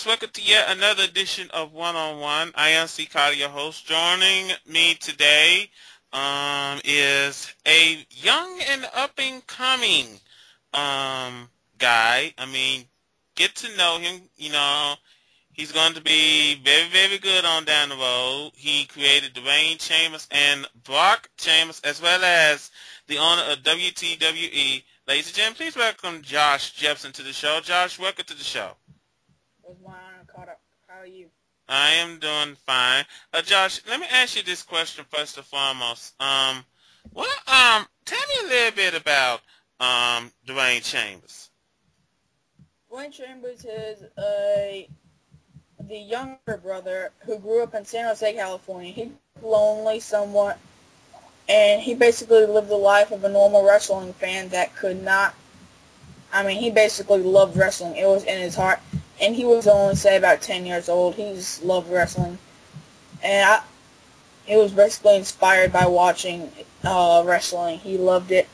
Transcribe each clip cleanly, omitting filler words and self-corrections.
folks. Welcome to yet another edition of One on One. I am C. Carter, your host. Joining me today is a young and up-and-coming guy. I mean, get to know him. You know, he's going to be very, very good on down the road. He created Dwayne Chambers and Brock Chambers, as well as the owner of WTWE. Ladies and gentlemen, please welcome Josh Jepson to the show. Josh, welcome to the show. What's going on, Carter? How are you? I am doing fine. Josh, let me ask you this question first and foremost. Tell me a little bit about Dwayne Chambers. Dwayne Chambers is the younger brother who grew up in San Jose, California. He was lonely somewhat, and he basically lived the life of a normal wrestling fan that could not. I mean, he basically loved wrestling. It was in his heart. And he was only, say, about 10 years old. He just loved wrestling. And he was basically inspired by watching wrestling. He loved it.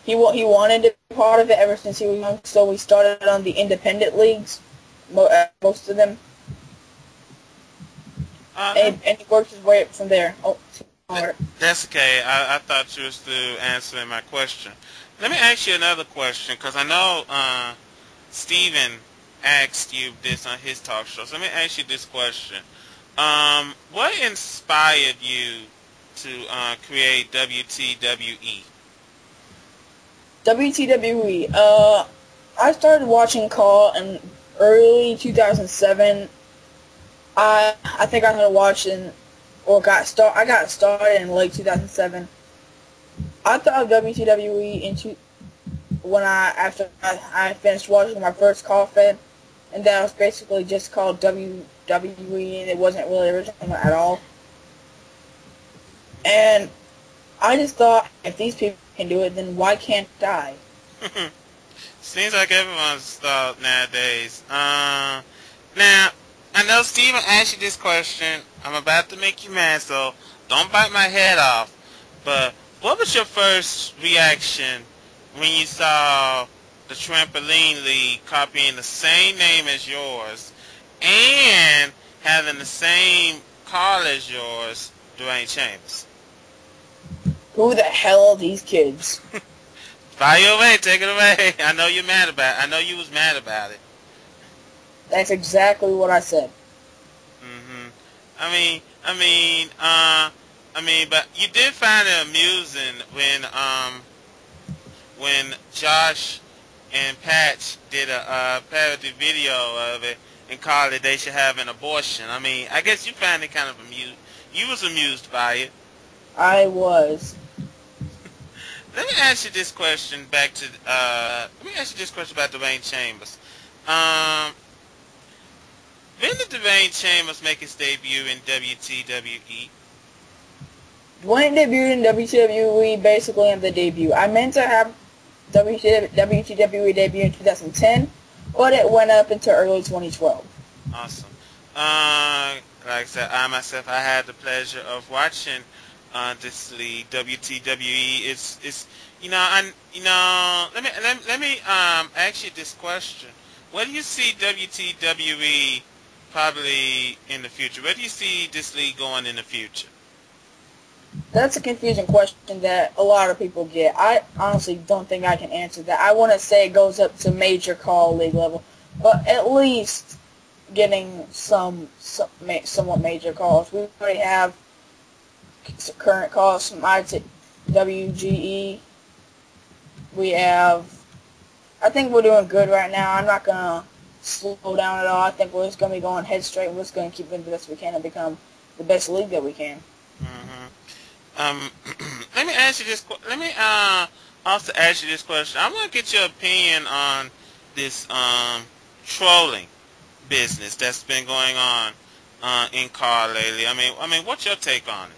He wanted to be part of it ever since he was young, so we started on the independent leagues, most of them. And he worked his way up from there. That's okay. I thought you were still answering my question. Let me ask you another question, because I know Steven asked you this on his talk show. So let me ask you this question. What inspired you to create WTWE? WTWE. I started watching Call in early 2007. I think I started watching, or I got started in late 2007. I thought of WTWE after I finished watching my first Call fed, and that was basically just called WWE, and it wasn't really original at all. And I just thought, if these people can do it, then why can't I? Seems like everyone's thought nowadays. Now, I know Steven asked you this question. I'm about to make you mad, so don't bite my head off. But what was your first reaction when you saw the Trampoline League copying the same name as yours and having the same car as yours, Dwayne Chambers? Who the hell are these kids? Fire away, take it away. I know you're mad about it. I know you was mad about it. That's exactly what I said. But you did find it amusing when Josh and Patch did a parody video of it and called it "They Should Have an Abortion." I mean, I guess you found it kind of amused. You was amused by it. I was. Let me ask you this question about Dwayne Chambers. When did Dwayne Chambers make his debut in WTWE? Dwayne debuted in WWE basically on the debut. I meant to have WTWE debut in 2010, but it went up into early 2012. Awesome. Like I said, I had the pleasure of watching this league, WTWE. Let me ask you this question. Where do you see WTWE probably in the future? Where do you see this league going in the future? That's a confusing question that a lot of people get. I honestly don't think I can answer that. I want to say it goes up to major call league level, but at least getting somewhat major calls. We already have current calls from WGE. I think we're doing good right now. I'm not going to slow down at all. I think we're just going to be going head straight. We're just going to keep doing the best we can and become the best league that we can. Let me ask you this. Let me also ask you this question. I want to get your opinion on this trolling business that's been going on in CAR lately. I mean, what's your take on it?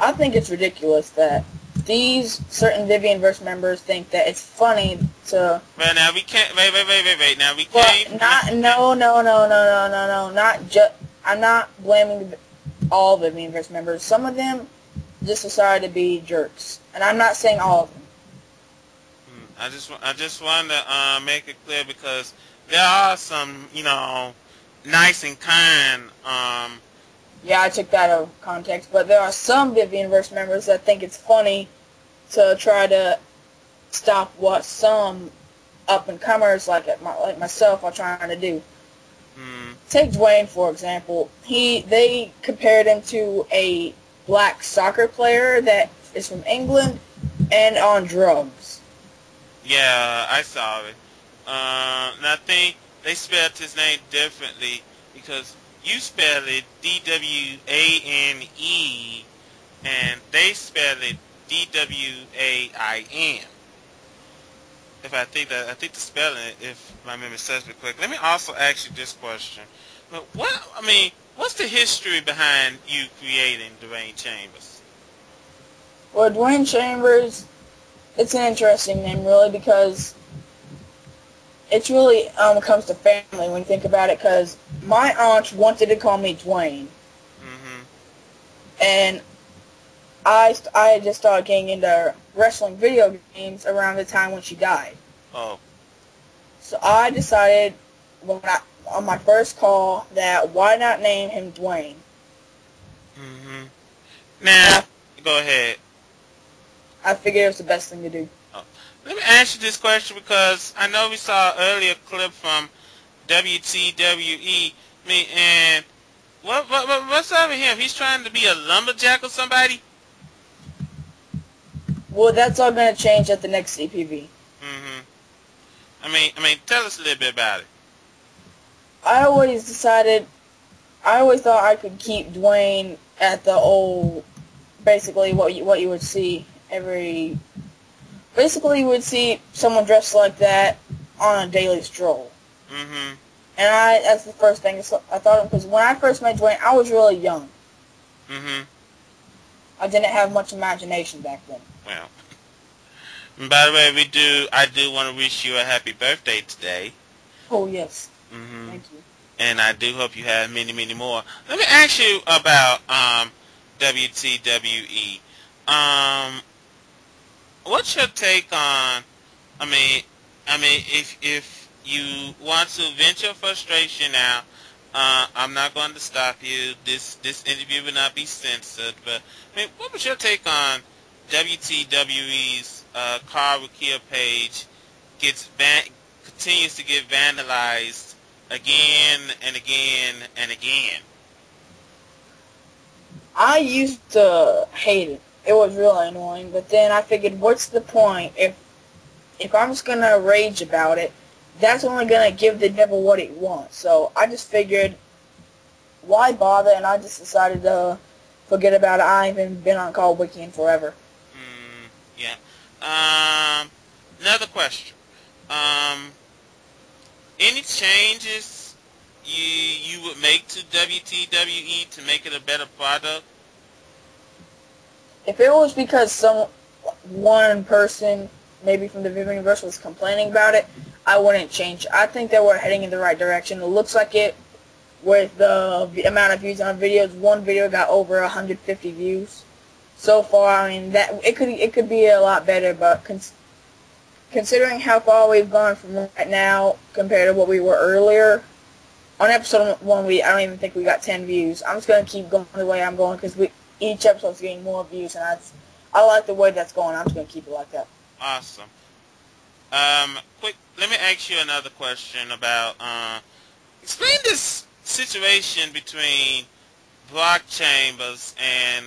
I think it's ridiculous that these certain Vivianverse members think that it's funny to. Well, now we can't. Wait. Now we can't. No. Not just. I'm not blaming all Vivianverse members. Some of them just decided to be jerks, and I'm not saying all of them. I just want to make it clear, because there are some, nice and kind. Yeah, I took that out of context, but there are some Vivianverse members that think it's funny to try to stop what some up-and-comers like myself are trying to do. Take Dwayne, for example. They compared him to a black soccer player that is from England and on drugs. Yeah, I saw it. And I think they spelled his name differently because you spell it D-W-A-N-E and they spell it D-W-A-I-N. I think the spelling, if my memory serves me correct. Let me also ask you this question. What's the history behind you creating Dwayne Chambers? Well, Dwayne Chambers, it's an interesting name, really, because it's really comes to family when you think about it, because my aunt wanted to call me Dwayne. And I just started getting into wrestling video games around the time when she died. Oh. So I decided on my first call that why not name him Dwayne? Now, go ahead. I figured it was the best thing to do. Oh. Let me ask you this question because I know we saw an earlier clip from WTWE. And what's up with him? He's trying to be a lumberjack or somebody? Well, that's all going to change at the next CPV. Tell us a little bit about it. I always thought I could keep Dwayne at the old, basically what you would see basically you would see someone dressed like that on a daily stroll. And that's the first thing I thought of, because when I first met Dwayne, I was really young. I didn't have much imagination back then. Well, by the way, I do want to wish you a happy birthday today. Oh, yes. Thank you. And I do hope you have many, many more. Let me ask you about WTWE. What's your take on? If you want to vent your frustration out, I'm not going to stop you. This interview will not be censored. But what was your take on WTWE's Carl Rakia page continues to get vandalized again and again and again? I used to hate it. It was really annoying, but then I figured, what's the point? If I'm just going to rage about it, that's only going to give the devil what he wants. So I just figured, why bother? And I just decided to forget about it. I ain't even been on Call Wiki in forever. Yeah. Another question. Any changes you would make to WTWE to make it a better product? If it was because one person, maybe from the Vivianverse, was complaining about it, I wouldn't change. I think that we're heading in the right direction. It looks like it with the amount of views on videos. One video got over 150 views so far. That it could be a lot better, but considering how far we've gone from right now compared to what we were earlier, on episode 1 I don't even think we got 10 views. I'm just gonna keep going the way I'm going because each episode's getting more views, and I like the way that's going. I'm just gonna keep it like that. Awesome. Let me ask you another question about explain this situation between Brock Chambers and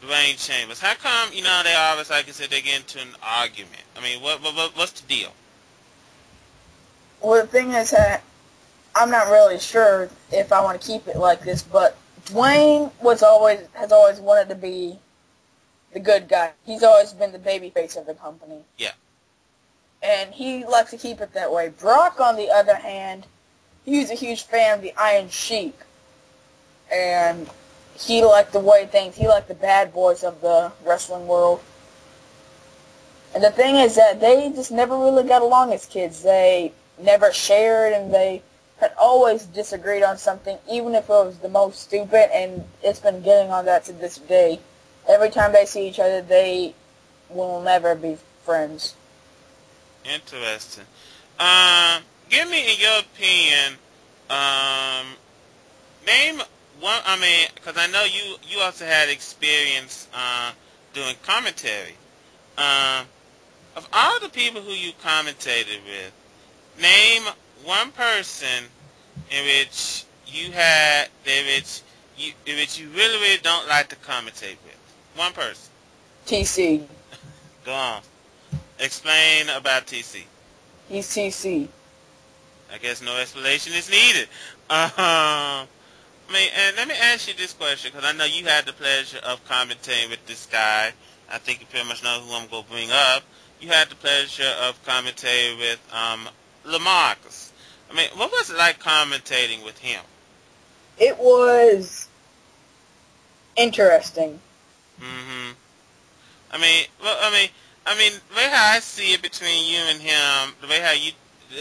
Dwayne Chambers. How come they always, like I said, they get into an argument? What's the deal? Well, the thing is that I'm not really sure if I want to keep it like this, but Dwayne has always wanted to be the good guy. He's always been the babyface of the company. Yeah. And he likes to keep it that way. Brock, on the other hand, he's a huge fan of the Iron Sheik. And he liked the way he liked the bad boys of the wrestling world. And the thing is that they just never really got along as kids. They never shared, and they had always disagreed on something, even if it was the most stupid, and it's been getting on that to this day. Every time they see each other, they will never be friends. Interesting. Give me, in your opinion, Name one. I mean, because I know you also had experience doing commentary. Um, of all the people who you commentated with, name one person in which you had in which you really really don't like to commentate with. One person. TC. Go on. Explain about TC. He's TC. I guess no explanation is needed. I mean, and let me ask you this question, because I know you had the pleasure of commentating with this guy. I think you pretty much know who I'm going to bring up. You had the pleasure of commentating with Lamarcus. I mean, what was it like commentating with him? It was interesting. Mm-hmm. I mean, well, the way how I see it between you and him, the way how you,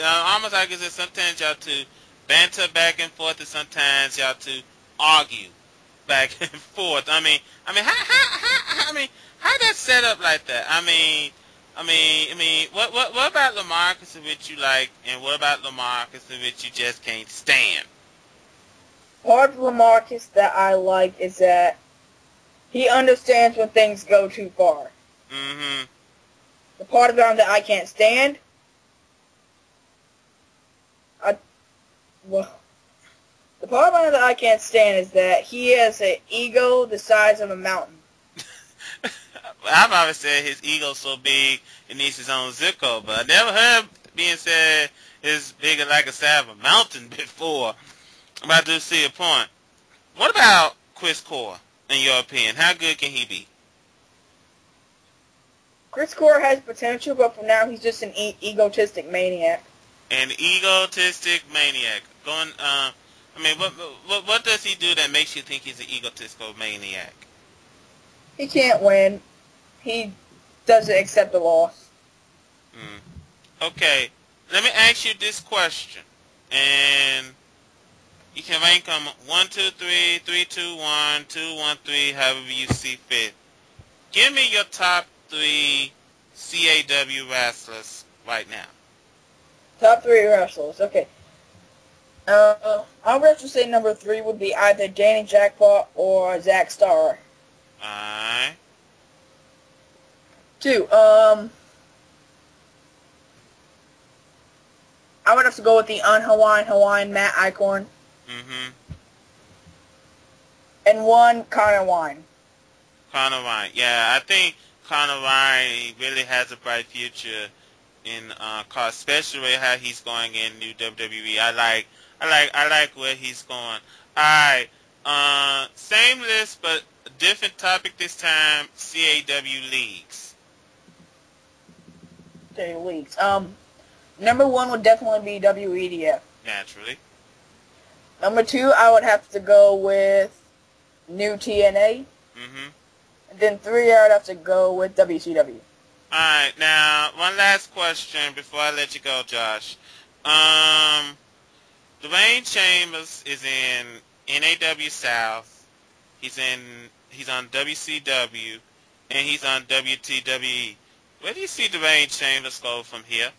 almost like is that sometimes y'all to banter back and forth, and sometimes y'all to argue back and forth. How that set up like that? What about Lamarcus in which you like, and what about Lamarcus in which you just can't stand? Part of Lamarcus that I like is that he understands when things go too far. Mm-hmm. The part about him that I can't stand, the part about him that I can't stand is that he has an ego the size of a mountain. I've always said his ego's so big it needs his own zip code, but I never heard being said it's bigger like a side of a mountain before. But I do see a point. What about Chris Core, in your opinion? How good can he be? Chris Core has potential, but for now he's just an egotistic maniac. An egotistic maniac. What does he do that makes you think he's an egotistical maniac? He can't win. He doesn't accept the loss. Okay, let me ask you this question, and you can rank them 1, 2, 3, 3, 2, 1, 2, 1, 3, however you see fit. Give me your top 3 CAW wrestlers right now. Top 3 wrestlers. Okay. I would have to say number 3 would be either Danny Jackpot or Zack Starr. Alright. 2. I would have to go with the Hawaiian Matt Icorn. Mm-hmm. And 1, Connor Wine. Conor Ryan. Yeah, I think Conor Ryan really has a bright future in especially how he's going in new WWE. I like where he's going. Alright. Same list but a different topic this time. CAW leagues. Leagues. Number 1 would definitely be WEDF. Naturally. Number 2, I would have to go with New TNA. Mm-hmm. And then 3, I would have to go with WCW. Alright, now, one last question before I let you go, Josh. Dwayne Chambers is in NAW South. He's on WCW, and he's on WTWE. Where do you see Dwayne Chambers go from here?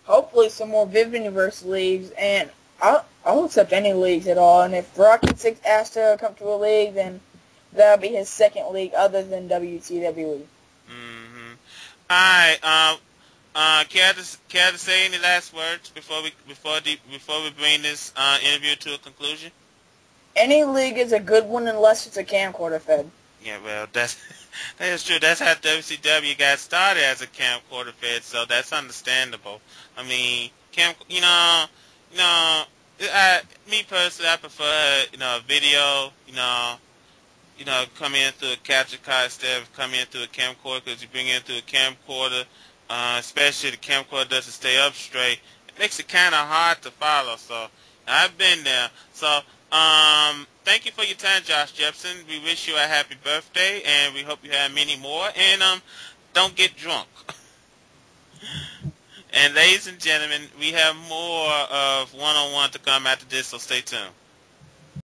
Hopefully some more Viv Universe leagues, and I'll accept any leagues at all. And if Rocky 6 asked to come to a league, then that'll be his second league other than WTWE. Mm-hmm. Alright, care to say any last words before we bring this interview to a conclusion? Any league is a good one unless it's a camcorder fed. Yeah, well, that is true. That's how WCW got started, as a camcorder fed, so that's understandable. I mean, me personally, I prefer, a video, come in through a capture card instead of coming in through a camcorder, because you bring it in through a camcorder, especially the camcorder doesn't stay up straight. It makes it kind of hard to follow, so I've been there. So, thank you for your time, Josh Jepson. We wish you a happy birthday, and we hope you have many more, and don't get drunk. And ladies and gentlemen, we have more of one-on-one to come after this, so stay tuned.